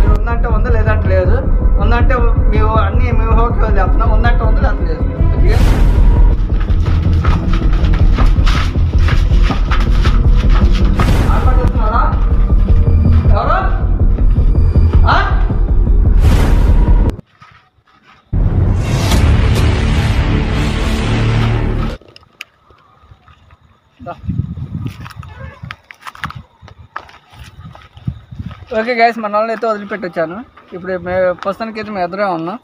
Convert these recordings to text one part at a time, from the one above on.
మీరు ఉందంటే ఉంది, లేదంటే లేదు. ఉందంటే మేము అన్ని మేము ఓకే వదిలేస్తున్నాం, ఉందంటే ఉంది, లేదంటే లేదు. ఆడపడుతున్నారా ఎవరు? ఓకే గైస్, మన వాళ్ళని అయితే వదిలిపెట్టొచ్చాను. ఇప్పుడు ప్రస్తుతానికి అయితే మేము ఎదురే ఉన్నాం.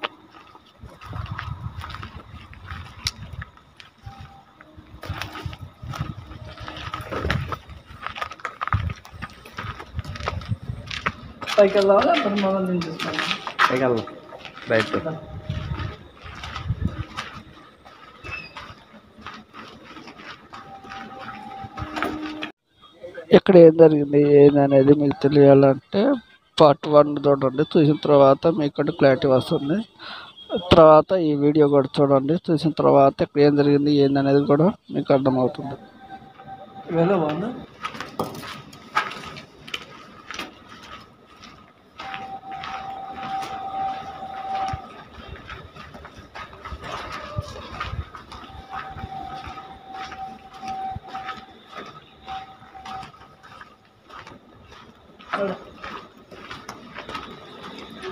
పైకి వెళ్ళాలి, అప్పుడు మనం దించేసుకోవాలి. పైకి వెళ్దాం రైట్. ఇక్కడ ఏం జరిగింది ఏందనేది మీకు తెలియాలంటే పార్ట్ 1 చూడండి. చూసిన తర్వాత మీకు క్లారిటీ వస్తుంది. తర్వాత ఈ వీడియో కూడా చూడండి. చూసిన తర్వాత ఇక్కడ ఏం జరిగింది ఏందనేది కూడా మీకు అర్థమవుతుంది. వెళ్ళబాగుంది.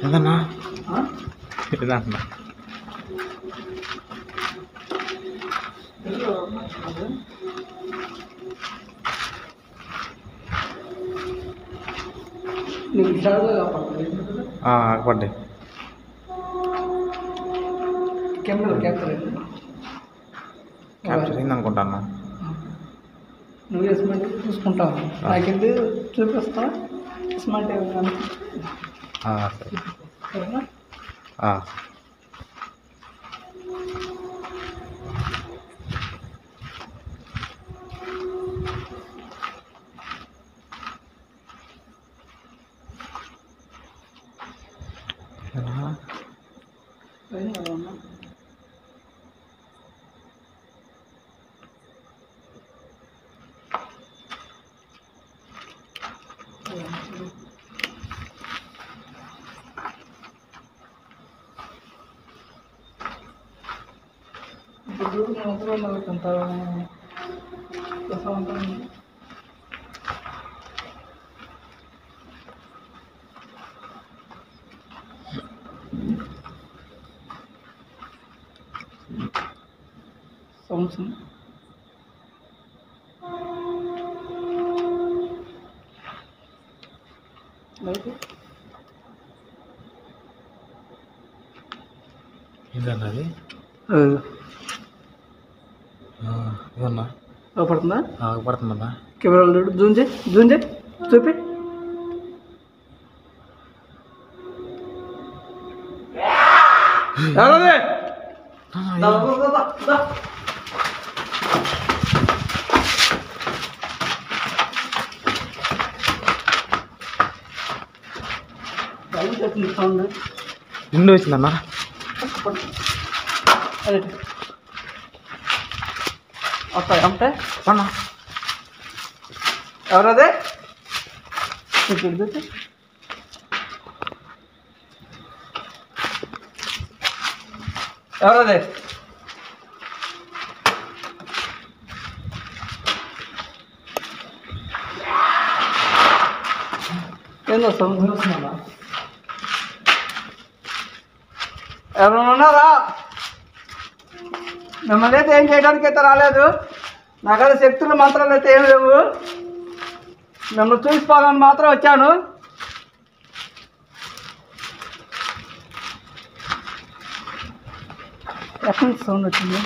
ఏదన్నా ఏదన్నా పడ్డాయి. క్యాప్చర్ అయింది అనుకుంటాను. నువ్వు ఎస్మెంట్ చూసుకుంటావు, నాకెళ్ళి చూపిస్తా. ఎస్మెంట్ సరేనా? ఏంటన్నది ఏమన్నా పడుతుందా? పడుతుందన్నా. కెమెరాలో జూమ్ చేయి చూపి. నిండు వచ్చిందన్నా. వస్తాయి అంటే అన్నా ఎవరదే? ఎవరదే? ఏందో సౌండ్ వస్తుందా? ఎవరైనా ఉన్నారా? మిమ్మల్ని అయితే ఏం చేయడానికి అయితే రాలేదు. నాకైతే శక్తులు మంత్రాలు అయితే ఏం లేవు. మిమ్మల్ని చూసిపోవాలని మాత్రం వచ్చాను. ఎక్కడి నుంచి సౌండ్ వచ్చింది?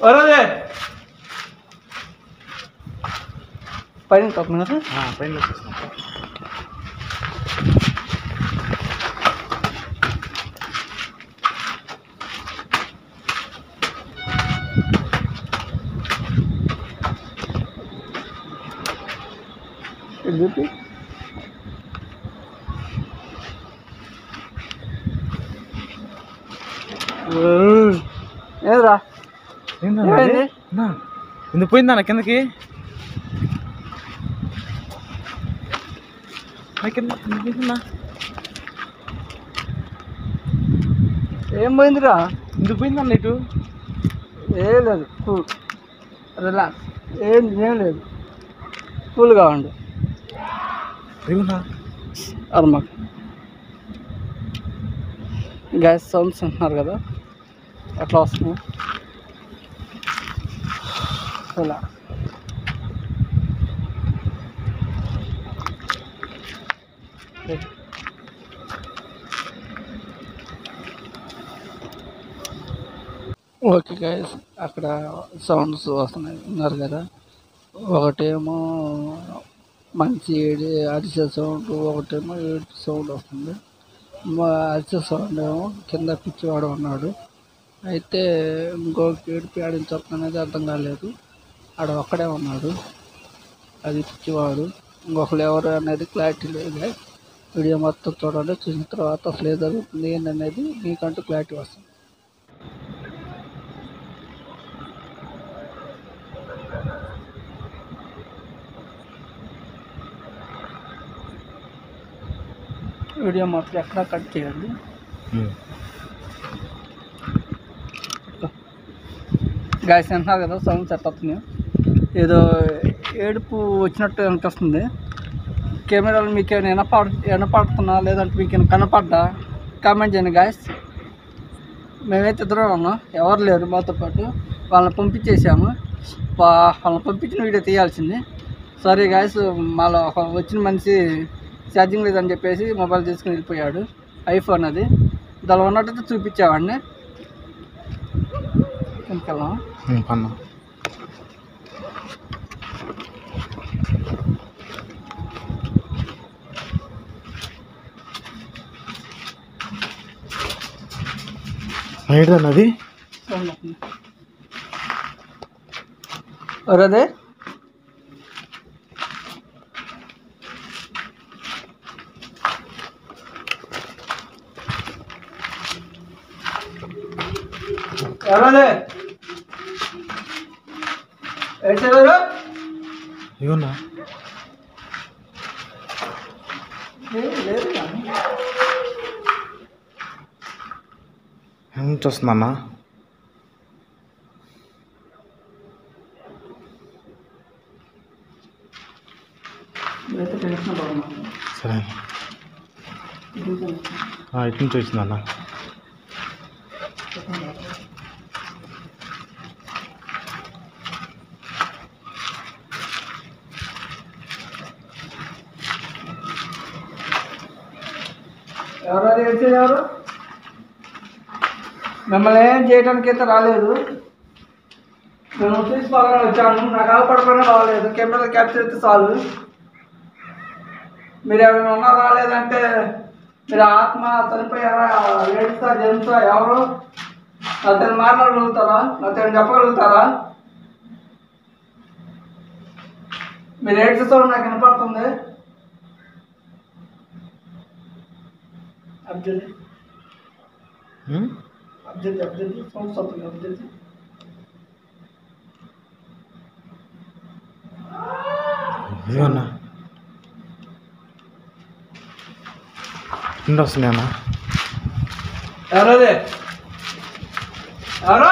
వరదే పైన తప్ప పైన చూపి. ఏదిరా ఏందన్నా ఎందుకు పోయిందన్న కిందకి ఏం పోయిందిరా? ఎందుకు పోయిందన్న ఇటు? ఏం లేదు, కూల్ రిలాక్స్, ఏం లేదు, కూల్గా ఉండు. అర్మక్ గ్యాస్ సౌండ్స్ అంటున్నారు కదా, ఎట్లా వస్తుంది ఇలా. ఓకే గైస్, అక్కడ సౌండ్స్ వస్తున్నాయి ఉన్నారు కదా, ఒకటేమో మంచి అరిసే సౌండ్, ఒకటేమో ఏడు సౌండ్ వస్తుంది. అరిసే సౌండ్ ఏమో కింద పిచ్చివాడు ఉన్నాడు, అయితే ఇంకొక ఏడుపు ఆడించొస్తుంది అనేది అర్థం కాలేదు, ఆడ ఒక్కడే ఉన్నాడు, అది పిచ్చివాడు. ఇంకొకరు ఎవరు అనేది క్లారిటీ లేదు. వీడియో మొత్తం చూడండి, చూసిన తర్వాత అసలు ఏం జరుగుతుంది ఏంటనేది మీకంటూ క్లారిటీ వస్తుంది. వీడియో మాత్రం ఎక్కడ కట్ చేయండి. గాయస్ అంటున్నారు కదా, సౌండ్ సెట్ అవుతుంది, ఏదో ఏడుపు వచ్చినట్టు అనిపిస్తుంది. కెమెరాలు మీకు ఏమైనా వినపడుతున్నా లేదంటే మీకు ఏమైనా కనపడ్డా కామెంట్ చేయండి గాయస్. మేమైతే ఇద్దరం ఉన్నాం, ఎవరు లేరు మాతో పాటు, వాళ్ళని పంపించేసాము. వాళ్ళని పంపించిన వీడియో తీయాల్సింది. సారీ గాయస్, మళ్ళీ వచ్చిన మనిషి ఛార్జింగ్ లేదని చెప్పేసి మొబైల్ తీసుకుని వెళ్ళిపోయాడు, ఐఫోన్ అది. దానిలో ఉన్నట్టయితే చూపించేవాడిని. వెళ్దాం. అది అదే ఎవరదే ఏడ్చేవారు? ఇవన్నా ఎంత వస్తుందన్నా? సరే ఇటు నుంచి వచ్చిందన్నా. ఎవరు ఏడ్చేవారు? మిమ్మల్ని ఏం చేయడానికి అయితే రాలేదు, నేను తీసుకోవాలని వచ్చాను. నాకు ఆగపడకుండా రాలేదు, కెమెరా క్యాప్చర్ అయితే చాలు. మీరు ఎవరైనా ఉన్నా రాలేదంటే మీరు ఆత్మ చనిపోయారా, ఏడుస్తా జంతుతా, ఎవరు నాతో మాట్లాడగలుగుతారా, నాతో చెప్పగలుగుతారా? మీరు ఏడ్చేస్తూ నాకు వినపడుతుంది. అబ్జెక్ట్ సౌండ్స్ అవుతుంది. అబ్జెక్ట్ వస్తున్నాయి అన్న. ఎవరదే? ఎవరు?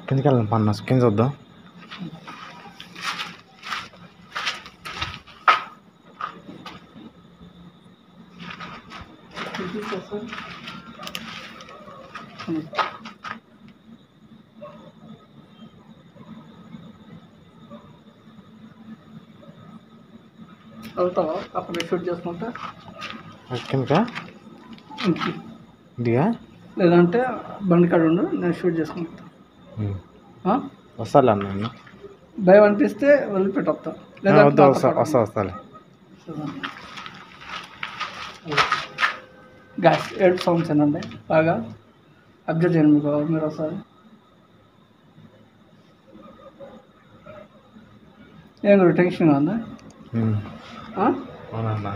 కిందకి వెళ్ళాం పన్న కింద చూద్దాం. వెళ్తావా అక్కడ షూట్ చేసుకుంటా? కిందకా ఇదిగా, లేదంటే బండి కాడ ఉండు, నేను షూట్ చేసుకుంటా. వస్తాలే అన్న, భయం అనిపిస్తే వదిలిపెట్టొస్తా, వస్తాలే. గ్యాస్ ఏడు సౌండ్స్ ఏనండి బాగా అబ్జర్వ్ చేయండి మీరు ఒకసారి. ఏం గురు టెన్షన్గా ఉందా? అవునన్నా.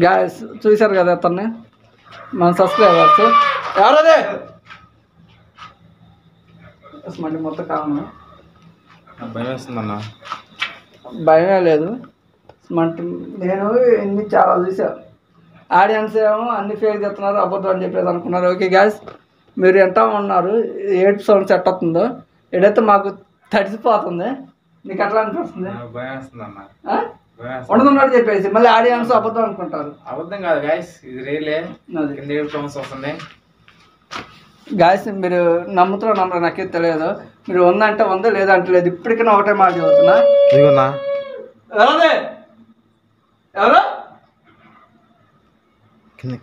గ్యాస్ చూశారు కదా అతన్ని, మన సబ్స్క్రైబర్స్ ఎవరదే మళ్ళీ మొత్తం కావాలి. భయం వేస్తుందన్న. భయమే లేదు. నేను ఇన్ని చాలా చూసా. ఆడియన్స్ ఏమో అన్ని ఫేక్ చేస్తున్నారు, అబద్ధం అని చెప్పేసి అనుకున్నారు. ఓకే గ్యాస్, మీరు ఎంత ఉన్నారు, ఏడు సౌండ్ సెట్ అవుతుందో ఏడైతే మాకు తడిసిపోతుంది. నీకు ఎట్లా అనిపిస్తుంది? భయం వేస్తుందన్న. ఉండదున్నాడు చెప్పేసి మళ్ళీ ఆడియన్స్ అబద్ధం అనుకుంటారు. అబద్ధం కాదు గాయస్, ఇది రియలే. కింద ఏడు సౌండ్స్ వస్తుంది. గాయస్ మీరు నమ్ముతారో నమ్మరు నాకేం తెలియదు. మీరు ఉందంటే ఉందో లేదంటే లేదు. ఇప్పటికైనా ఒకటే మాట చెబుతున్నా. ఎవరదే ఎవరు?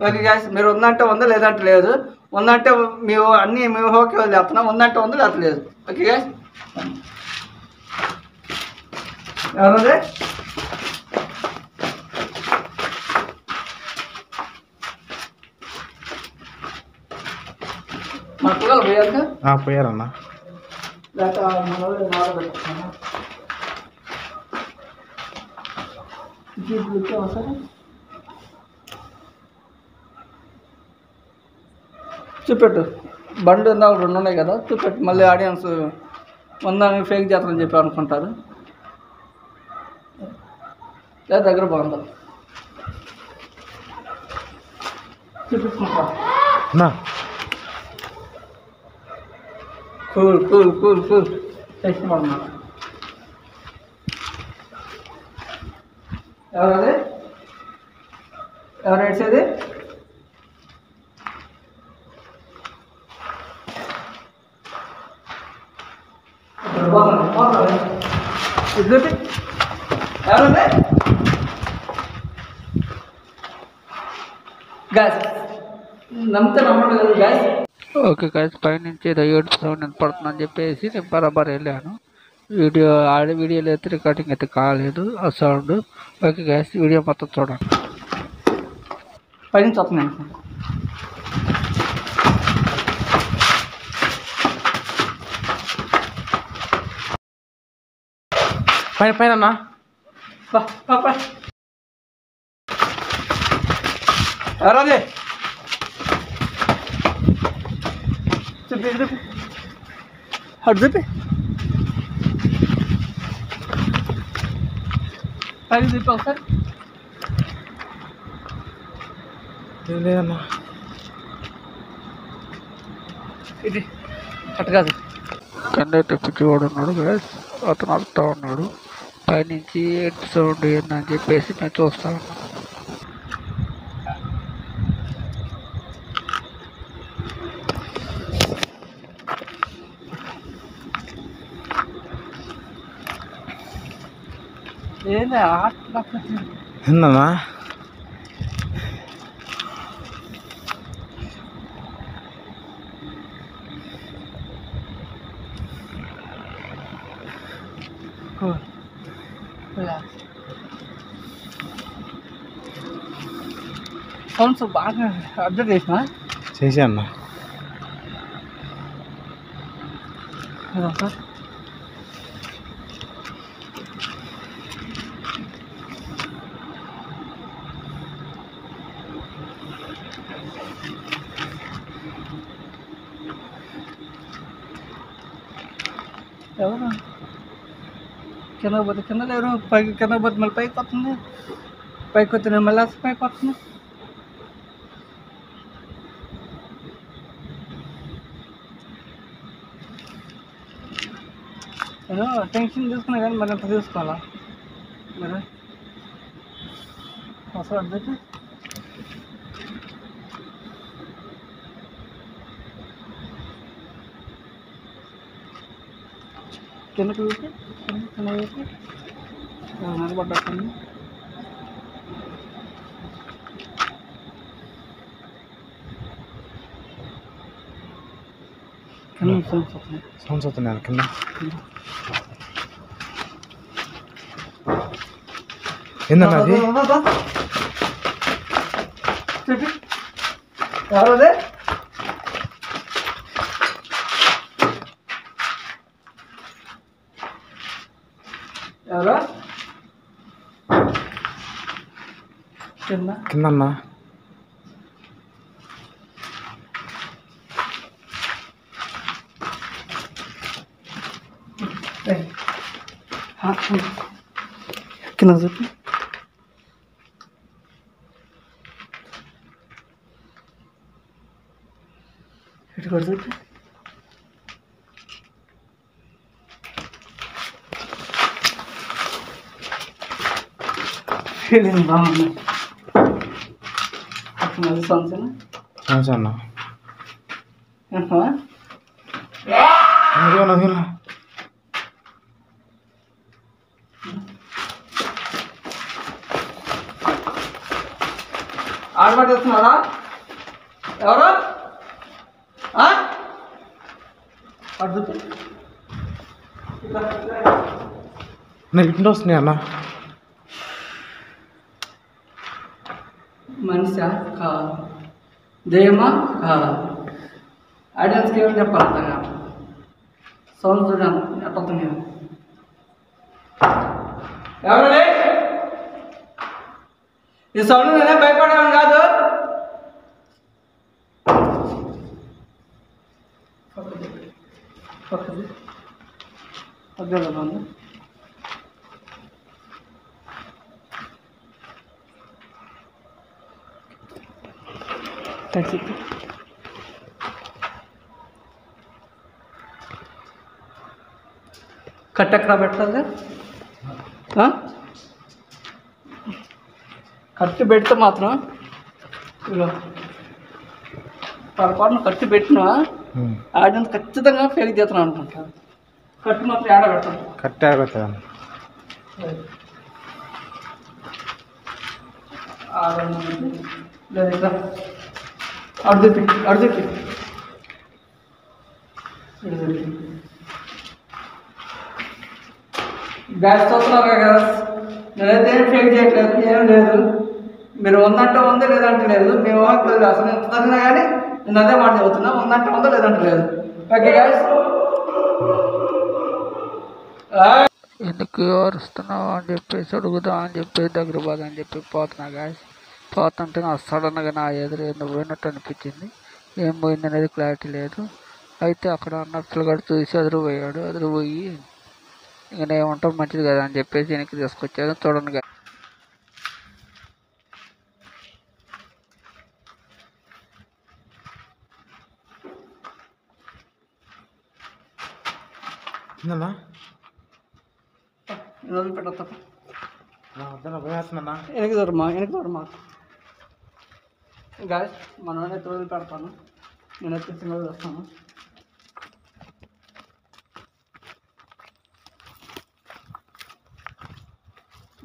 ఓకే గాయస్, మీరు ఉందంటే ఉందో లేదంటే లేదు. ఉందంటే మేము అన్నీ మేము ఓకే వదిలేస్తున్నాం. ఉందంటే ఉందో లేకపోతే లేదు. ఓకే గాయస్, ఎవరదే? మా పిల్లలు పోయాక పోయారన్నా. చూపెట్టు. బండి ఉందా, 2 ఉన్నాయి కదా, చూపెట్టు. మళ్ళీ ఆడియన్స్ ఉందని ఫేక్ చేస్తారని చెప్పి అనుకుంటారు. లేదా దగ్గర బాగుందా చూపించుకుంటా. కూల్ కూల్ కూల్ కూల్ చేసుకున్నా. ఎవరది? ఎవరు ఏడ్చేది? ఎవరండి? గ్యాస్ నమ్మితే నమ్మడం లేదు గ్యాస్. ఓకే గ్యాస్, పైనుంచి ఏడు సౌండ్ వినపడుతుందని చెప్పేసి నేను బరాబర్ వెళ్ళాను. వీడియోలో అయితే రికార్డింగ్ అయితే కాలేదు ఆ సౌండ్. ఓకే గ్యాస్, వీడియో మొత్తం చూడండి. పైనుంచి వస్తున్నాయి. పైన పైన అన్నా. ఎవరది? చూపి చూపి అటు చూపి పైకి చూపి ఒకసారి. లేదన్నా. ఇది అటు కాదు. కండక్టర్ పిచ్చివాడు ఉన్నాడు గ్యాస్, అతను అడుగుతూ ఉన్నాడు. పైనుంచి ఎడ్ సౌండ్ ఏందని చెప్పేసి నేను చూస్తా ఉన్నాను. ఏందన్నా? సౌండ్స్ బాగా అబ్జర్వ్ చేసినా చేసా అన్న. సార్ ఎవరు కింద పోతే కింద లేరు, పైకి కింద పోతే మళ్ళీ పైకి వస్తుంది, పైకి వస్తే మళ్ళీ పైకి వస్తుంది. నేను టెన్షన్ తీసుకున్నా కానీ మరి అంత తీసుకోవాలా మరి అసలు అర్థమైతే కిందకి చూసి కింద చూసి నిలబడ్డాను. కింద సౌండ్స్ వస్తున్నాయి కింద. ఏందన్నా అది? ఎవరది? ఎవరు కిందన్నా కింద చెప్పి ఇటు కూడా చెప్పి ఫీలింగ్ బాగుంది. అట్లా సంవత్సరం అన్న ఏంటమ్మా? ఆడబట్టేస్తున్నారా ఎవరు? ఇంట్లో వస్తున్నాయి అన్న. మనిషా కాదు, దెయ్యమా కాదు. ఆడియన్స్కి ఏమని చెప్పాలి అర్థం కాదు. సౌండ్ చూడాను ఎట్టవుతుంది. ఎవరు ఈ సౌండ్ నేనే భయపడేవాను కాదు. బాగుంది. కట్టెక్కడ పెట్టాలి? కట్టి పెడితే మాత్రం ఇలా పొరపాటున కట్టి పెట్టినా ఆడియన్స్ ఖచ్చితంగా ఫెయిల్ చేస్తున్నాను అనుకుంటా. కట్టి మాత్రం ఏడ పెట్టాలి. కట్టి ఆడ పెట్టాలి. లేదా అడుగుపి బ్యాచ్ చూస్తున్నారు కదా, నేనైతే ఏం ఫేక్ చేయట్లేదు, ఏం లేదు. మీరు ఉందంటే ఉంది, లేదంటే లేదు. మేము లేదు అసలు ఎంత జరిగినా కానీ నేను అదే మాట చెబుతున్నా, ఉందంటే ఉందో లేదంటే లేదు. Okay guys. ఎందుకు అరుస్తున్నావు అని చెప్పేసి అడుగుదా అని చెప్పి దగ్గర పోదా అని చెప్పి పోతున్నా గాయస్. పోతుంటే నా సడన్గా నా ఎదురు ఎందుకు పోయినట్టు అనిపించింది. ఏం పోయింది అనేది క్లారిటీ లేదు. అయితే అక్కడ నర్సులు కూడా చూసి ఎదురుపోయాడు. ఎదురుపోయి ఇక నేమంటాం మంచిది కదా అని చెప్పేసి వెనక్కి తీసుకొచ్చాడు. చూడండి పెట్ట వెనక్కి దూరమా గాయస్. మనమైతే వదిలి పెడతాను. నేనైతే సింగల్ వస్తాను.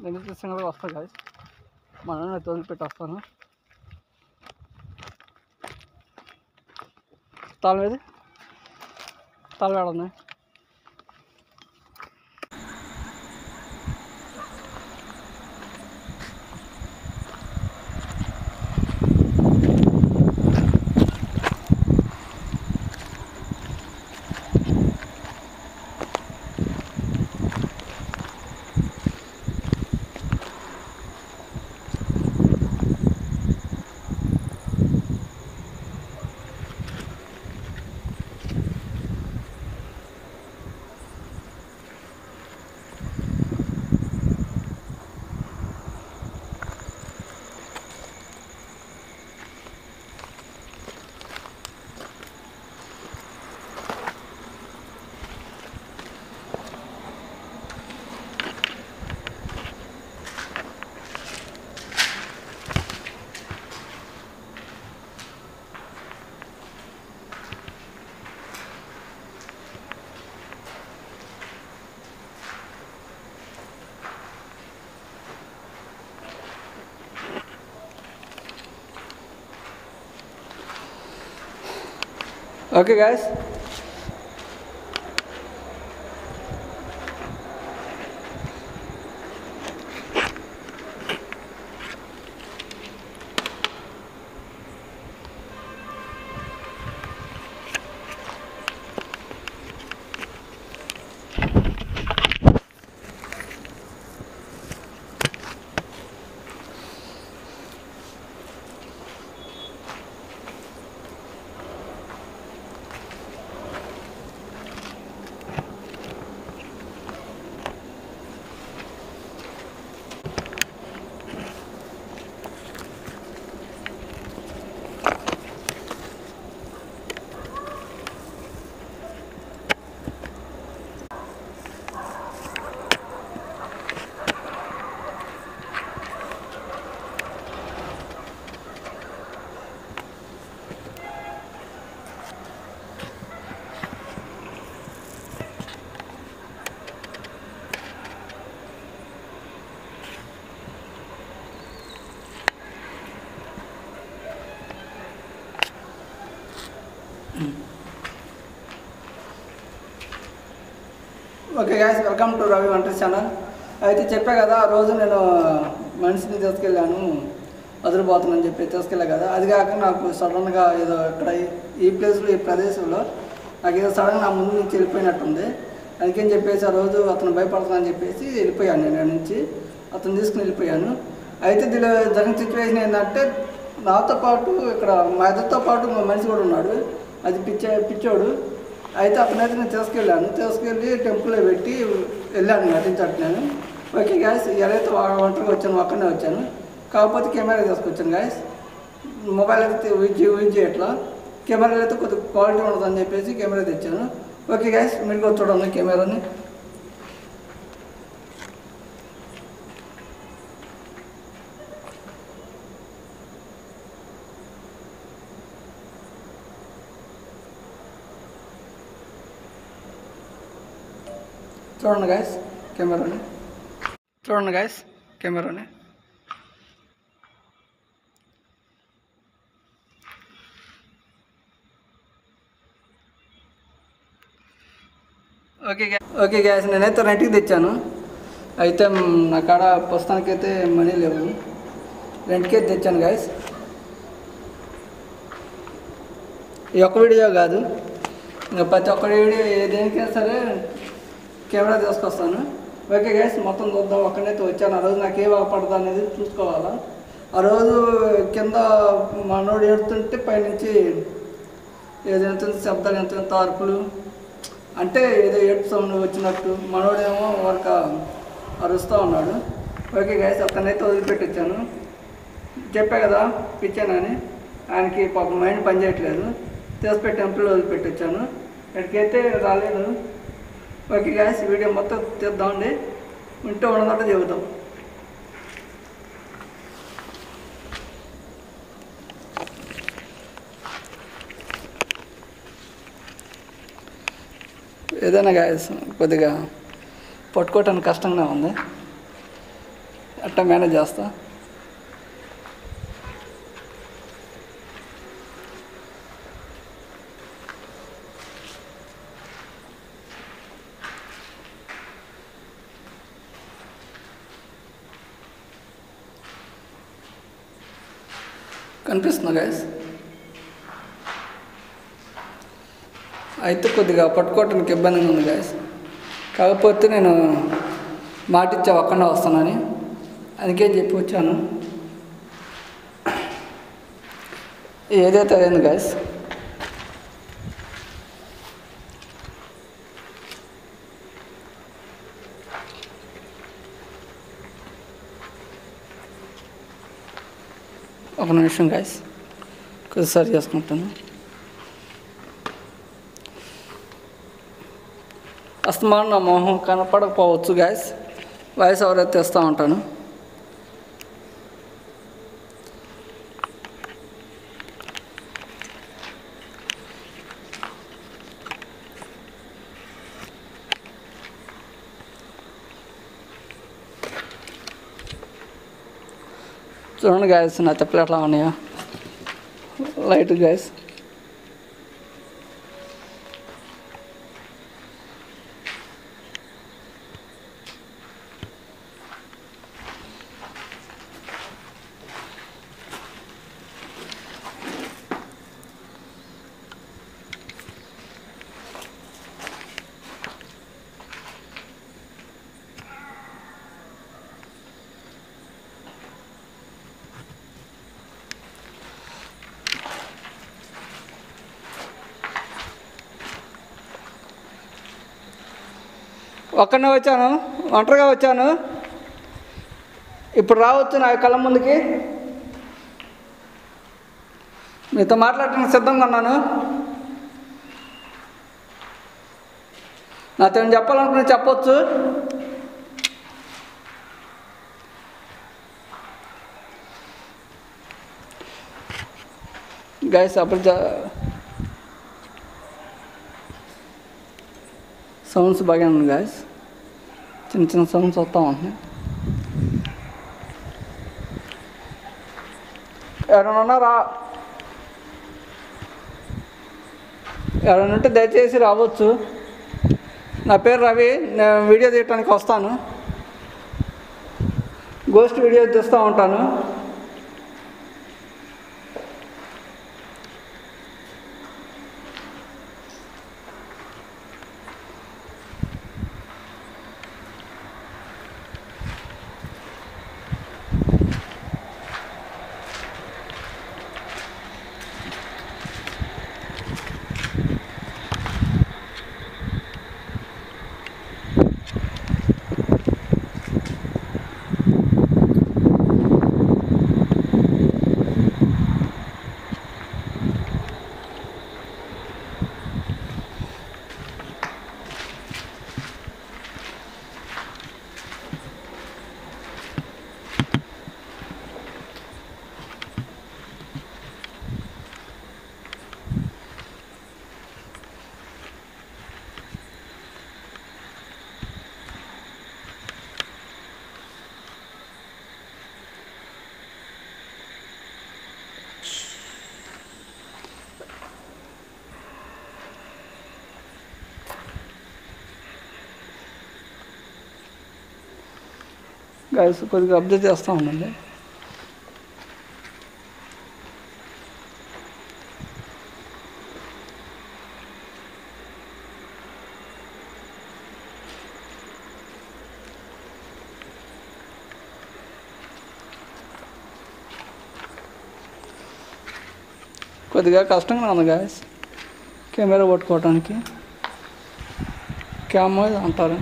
నేనైతే సింగల్గా వస్తాను గాయస్. మనమైతే వదిలిపెట్టేస్తాను. తాళం ఏది? తాళం ఏడుంది? Okay guys, okay guys, welcome to Ravi వంటరీ ఛానల్. అయితే చెప్పా కదా, ఆ రోజు నేను మనిషిని తీసుకెళ్ళాను వదిలిపోతున్నాను చెప్పి తీసుకెళ్ళా కదా. అది కాక నాకు సడన్గా ఏదో ఇక్కడ ఈ ప్లేస్లో ఈ ప్రదేశంలో నాకు ఏదో సడన్గా నా ముందు నుంచి వెళ్ళిపోయినట్టుంది. అందుకని చెప్పేసి ఆ రోజు అతను భయపడుతున్నాను చెప్పేసి వెళ్ళిపోయాను. నేను నుంచి అతను తీసుకుని వెళ్ళిపోయాను. అయితే దీనిలో జరిగిన సిచ్యువేషన్ ఏంటంటే, నాతో పాటు ఇక్కడ మా ఇద్దరితో పాటు మా మనిషి కూడా ఉన్నాడు. అది పిచ్చోడు. అయితే అతనైతే నేను తీసుకెళ్ళి టెంపుల్లో పెట్టి వెళ్ళాను నటించట్టు నేను. ఓకే గ్యాస్, ఎవరైతే ఒంటరిగా వచ్చాను, ఒక్కనే వచ్చాను. కాకపోతే కెమెరా తీసుకొచ్చాను గ్యాస్. మొబైల్ అయితే యూజ్ చేయట్లా. కెమెరాలు అయితే కొద్దిగా క్వాలిటీ ఉండదని చెప్పేసి కెమెరా తెచ్చాను. ఓకే గ్యాస్, మీరు కూడా చూడండి కెమెరాని. చూడండి గాయస్ కెమెరాని. ఓకే గ్యాస్, నేనైతే రెంట్కి తెచ్చాను. అయితే నా కాడ ప్రస్తుతానికైతే మనీ లేవు, రెంట్కి అయితే తెచ్చాను గాయస్. ఈ ఒక్క వీడియో కాదు, ఇంకా ప్రతి ఒక్క వీడియో దేనికైనా సరే కెమెరా తీసుకొస్తాను. ఓకే గైస్, మొత్తం చూద్దాం. ఒక్కడైతే వచ్చాను. ఆ రోజు నాకు ఏం అవపడదు అనేది చూసుకోవాలా. ఆ రోజు కింద మనోడు ఏడుతుంటే పైనుంచి ఏదో ఎంత శబ్దాలు, ఎంత అరుపులు, అంటే ఏదో ఏడుపు సౌండ్ వచ్చినట్టు. మనోడేమో వర్క అరుస్తూ ఉన్నాడు. ఓకే గైస్, అతనైతే వదిలిపెట్టొచ్చాను. చెప్పా కదా పిచ్చానని. ఆయనకి పాప మైండ్ పనిచేయట్లేదు. తీసుపెట్టి టెంపుల్లో వదిలిపెట్టొచ్చాను. ఎక్కడికైతే రాలేదు. ఓకే గ్యాస్, వీడియో మొత్తం తీద్దామండి. ఉంటే ఉన్నదంటే చెబుతాం. ఏదైనా గ్యాస్ కొద్దిగా పట్టుకోవటానికి కష్టంగా ఉంది, అట్టా మేనేజ్ చేస్తా. కనిపిస్తుందా గైస్? అయితే కొద్దిగా పట్టుకోవటానికి ఇబ్బందిగా ఉంది గైస్. కాకపోతే నేను మాటిచ్చా ఒక్కడే వస్తానని, అందుకేం చెప్పి వచ్చాను. ఏదైతే అయింది గైస్. ఒక నిమిషం గైస్, కొద్దిగా సరి చేసుకుంటాను. అస్తమానం నా మొహం కనపడకపోవచ్చు గైస్, వాయిస్ ఎవరైతే తెస్తూ ఉంటాను. చూడండి గాయస్, నా చెప్పులు ఎట్లా ఉన్నాయా, లైట్ గాయస్. ఒక్కనే వచ్చాను, ఒంటరిగా వచ్చాను. ఇప్పుడు రావచ్చు నా కళ్ళ ముందుకి. మీతో మాట్లాడటానికి సిద్ధంగా ఉన్నాను. నాతో ఏం చెప్పాలనుకుని చెప్పొచ్చు. గైస్ అప్పుడు సౌండ్స్ బాగా ఉన్నాయి గాయస్, చిన్న సౌండ్స్ వస్తూ ఉంటున్నాయి. ఎవరైనా ఉన్నారా? ఎవరైనా ఉంటే దయచేసి రావచ్చు. నా పేరు రవి. నేను వీడియో తీయటానికి వస్తాను. గోస్ట్ వీడియో తీస్తూ ఉంటాను. గైస్ కొద్దిగా అప్డేట్ చేస్తూ ఉండండి. కొద్దిగా కష్టంగా ఉంది గైస్ కెమెరా పట్టుకోవడానికి. క్యామ్ అంటారు.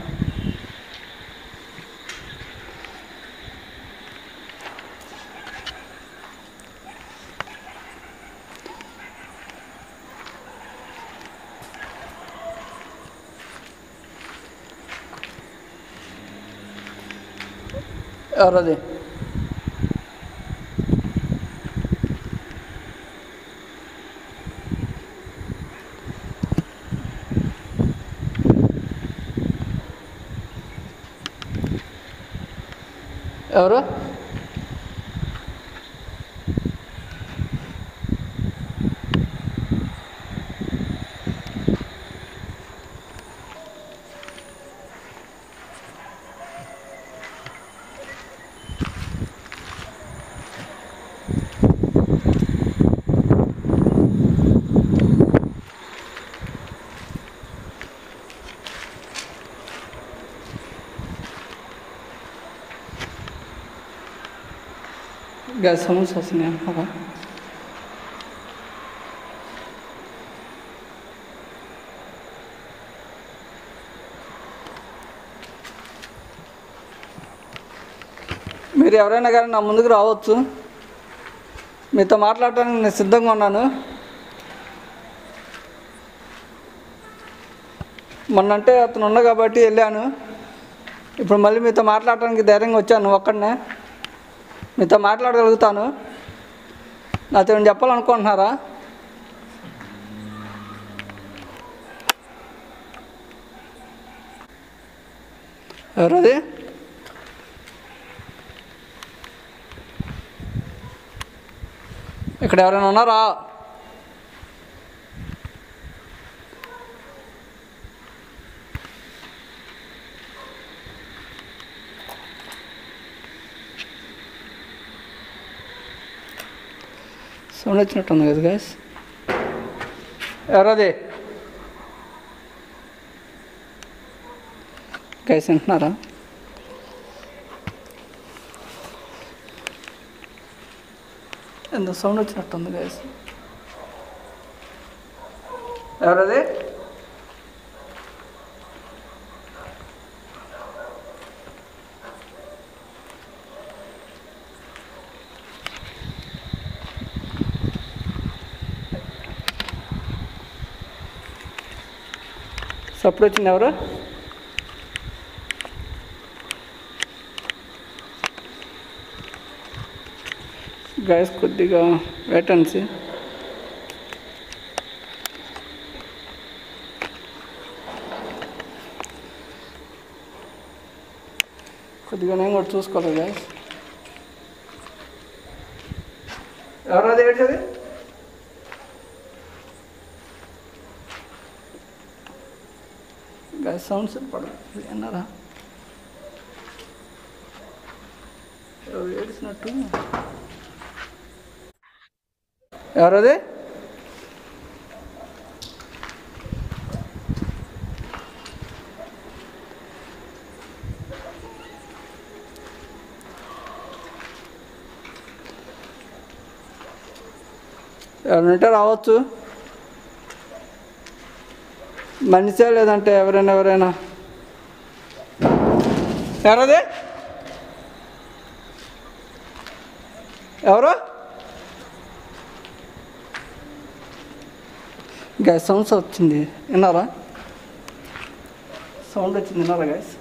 ఎవరది? ఎవరు? గ్యాస్ సౌండ్స్ వస్తున్నాయి అలా. మీరు ఎవరైనా కానీ నా ముందుకు రావచ్చు. మీతో మాట్లాడటానికి నేను సిద్ధంగా ఉన్నాను. మొన్నంటే అతను ఉన్నా కాబట్టి వెళ్ళాను. ఇప్పుడు మళ్ళీ మీతో మాట్లాడటానికి ధైర్యంగా వచ్చాను. ఒక్కడనే మీతో మాట్లాడగలుగుతాను. నాతో ఏమైనా చెప్పాలనుకుంటున్నారా? ఎవరది? ఇక్కడ ఎవరైనా ఉన్నారా? సౌండ్ వచ్చినట్టుంది కదా గైస్. ఎవరది గైస్? వింటున్నారా? ఎంత సౌండ్ వచ్చినట్టుంది గైస్. ఎవరది? సప్పుడు వచ్చింది. ఎవరు? గైస్ కొద్దిగా వెయిట్ అండ్ సీ. కొద్దిగా నేను కూడా చూసుకోవాలి గైస్. ఎవరది? ఏంటది? గ్యాస్ సౌండ్స్ పడదు విన్నారా? ఏడిసినట్టు. ఎవరది? ఎవరంటే రావచ్చు, మనిషే లేదంటే ఎవరైనా ఎవరది? ఎవరు? గ్యాస్ సౌండ్స్ వచ్చింది విన్నారా? సౌండ్ వచ్చింది విన్నారా గ్యాస్?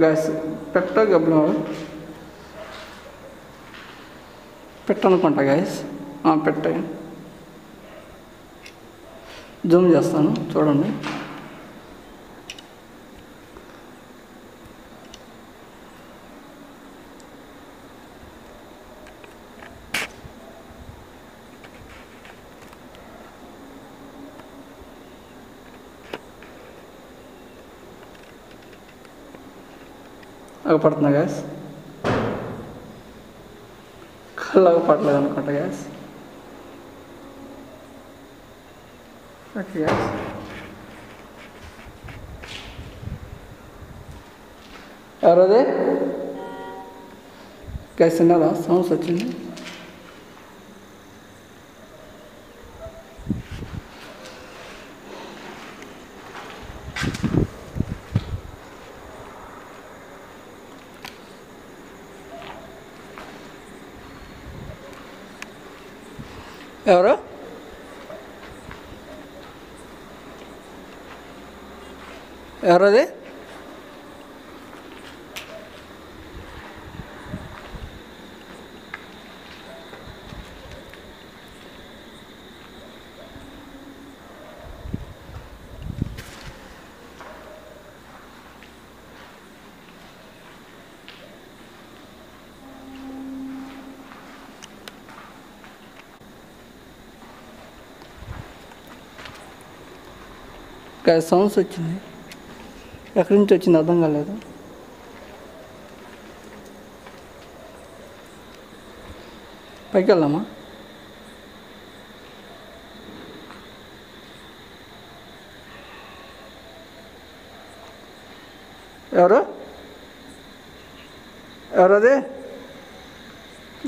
గ్యాస్ గబ్బులు పెట్టనుకుంటా గ్యాస్. పెట్టాయి, జూమ్ చేస్తాను చూడండి. పడుతుందా గ్యాస్? కళ్ళగా పడలేదు అనుకుంటా గ్యాస్. ఓకే గ్యాస్, ఎవరది? గ్యాస్ విన్నారా? సౌండ్స్ వచ్చింది. ఎవరు? ఎవరది? సౌండ్స్ వచ్చింది, ఎక్కడి నుంచి వచ్చింది అర్థం కాలేదు. పైకి వెళ్దామా? ఎవరది?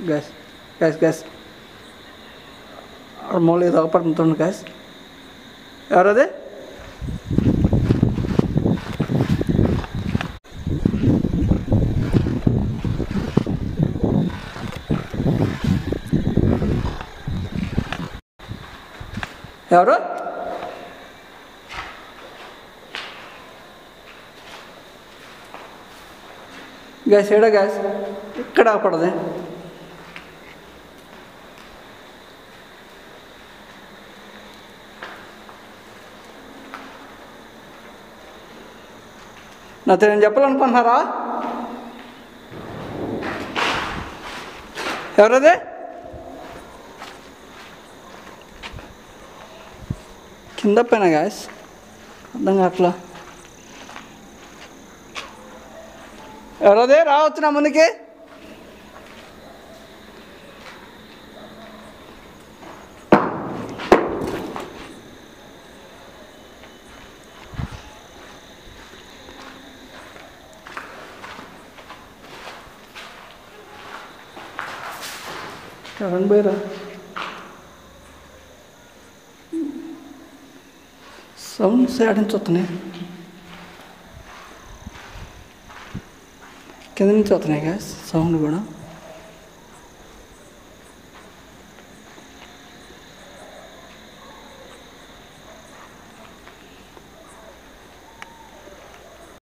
గ్యాస్ గ్యాస్ గ్యాస్ మూల ఇది ఒకపడుతుంది గ్యాస్. ఎవరది? ఎవరు? గ్యాస్ ఏడా గ్యాస్? ఇక్కడ ఆపడదే. నాతో నేను చెప్పాలనుకుంటున్నారా? ఎవరది? కింద పైన గ్యాస్ అర్థం కావట్లా. ఎవరది? రావచ్చు నా ముందుకి. కరెంట్ పోయిరా. సౌండ్స్ ఏడించి వస్తున్నాయి, కింద నుంచి వస్తున్నాయి గ్యాస్ సౌండ్ కూడా.